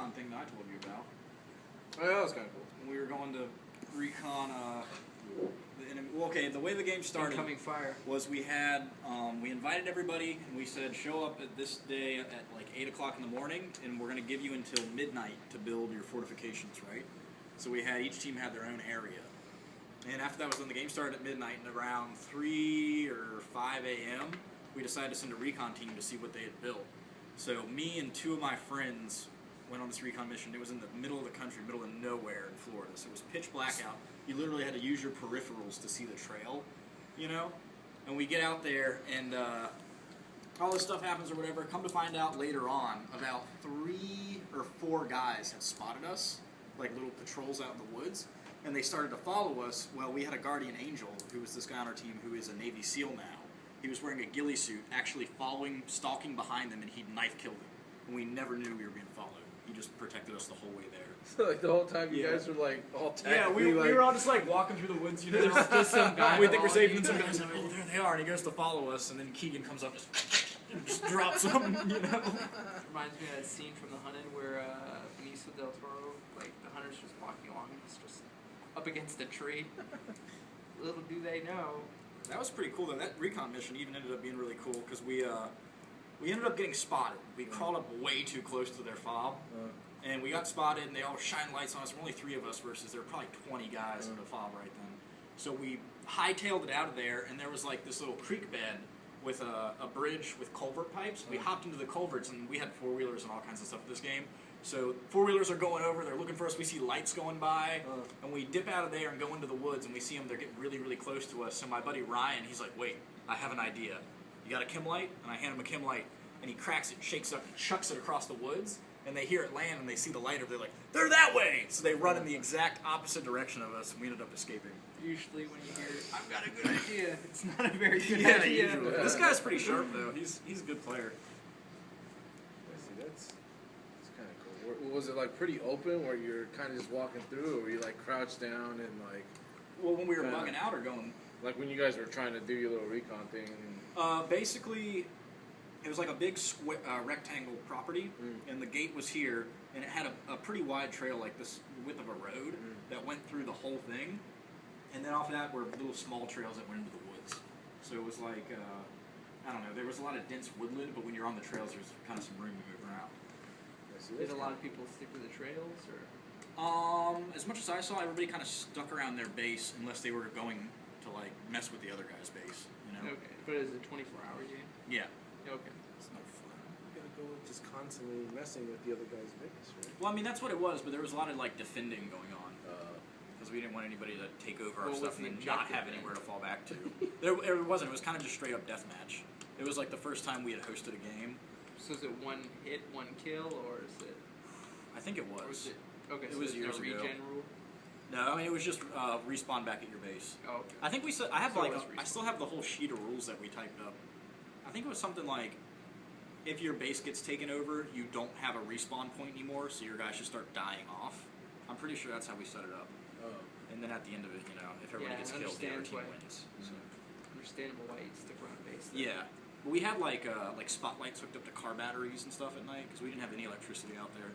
recon thing that I told you about. Oh, yeah, that was kind of cool. We were going to recon. The way the game started was we had we invited everybody and we said show up at this day at like 8 o'clock in the morning, and we're going to give you until midnight to build your fortifications, right? So we had each team had their own area, and after that was when the game started at midnight, and around 3 or 5 a.m. we decided to send a recon team to see what they had built. So me and 2 of my friends went on this recon mission. It was in the middle of the country, middle of nowhere in Florida. So it was pitch black out. You literally had to use your peripherals to see the trail, you know? And we get out there, and all this stuff happens or whatever. Come to find out later on, about 3 or 4 guys had spotted us, like little patrols out in the woods, and they started to follow us. Well, we had a guardian angel, who was this guy on our team who is a Navy SEAL now. He was wearing a ghillie suit, actually stalking behind them, and he knife killed them. And we never knew we were being followed. He just protected us the whole way there. So like the whole time you guys were like all technically we were all just like walking through the woods, you know. There's just some guy. We think we're safe, and some guys are like, oh, there they are, and he goes to follow us, and then Keegan comes up and just drops him, you know. Reminds me of that scene from The Hunted where Benicio del Toro, like the hunter's just walking along, it's just up against a tree. Little do they know. That was pretty cool though. That recon mission even ended up being really cool because we ended up getting spotted. We crawled up way too close to their fob. And we got spotted, and they all shined lights on us. There were only 3 of us versus there were probably 20 guys in the fob right then. So we hightailed it out of there, and there was like this little creek bed with a bridge with culvert pipes. We hopped into the culverts, and we had 4-wheelers and all kinds of stuff in this game. So 4-wheelers are going over, they're looking for us, we see lights going by, and we dip out of there and go into the woods, and we see them, they're getting really, really close to us. So my buddy Ryan, he's like, wait, I have an idea. You got a chem light? And I hand him a chem light, and he cracks it, shakes it up, and chucks it across the woods. And they hear it land, and they see the light over there, like, they're that way! So they run in the exact opposite direction of us, and we ended up escaping. Usually when you hear, I've got a good idea, it's not a very good idea. Usually. This guy's pretty sharp, though. He's a good player. I see, that's kind of cool. Was it, like, pretty open, where you're kind of just walking through, or were you, like, crouched down and, like... Well, when we were bugging out or going... Like, when you guys were trying to do your little recon thing? Basically... It was like a big rectangle property, and the gate was here, and it had a pretty wide trail, like this width of a road, that went through the whole thing. And then off of that were little small trails that went into the woods. So it was like, I don't know, there was a lot of dense woodland, but when you're on the trails, there's kind of some room to move around. Did a lot of people stick to the trails, or? As much as I saw, everybody kind of stuck around their base, unless they were going to, like, mess with the other guy's base, you know? Okay, but is it a 24-hour game? Yeah. Okay. It's no fun. You gotta go just constantly messing with the other guy's base, right? Well, I mean, that's what it was, but there was a lot of, like, defending going on. Because we didn't want anybody to take over our stuff and then not have anywhere to fall back to. It wasn't. It was kind of just straight up deathmatch. It was, like, the first time we had hosted a game. So is it 1 hit, 1 kill, or is it... I think it was. Okay, it so was there's years no ago. regen rule? No, I mean, it was just respawn back at your base. Oh, okay. I think I have, So like, it's I still have the whole sheet of rules that we typed up. I think it was something like, if your base gets taken over, you don't have a respawn point anymore, so your guys should start dying off. I'm pretty sure that's how we set it up. Oh. And then at the end of it, you know, if everybody gets killed, the other team wins. So. Understandable why you'd stick around base. Then. Yeah. But we had, like spotlights hooked up to car batteries and stuff at night, because we didn't have any electricity out there.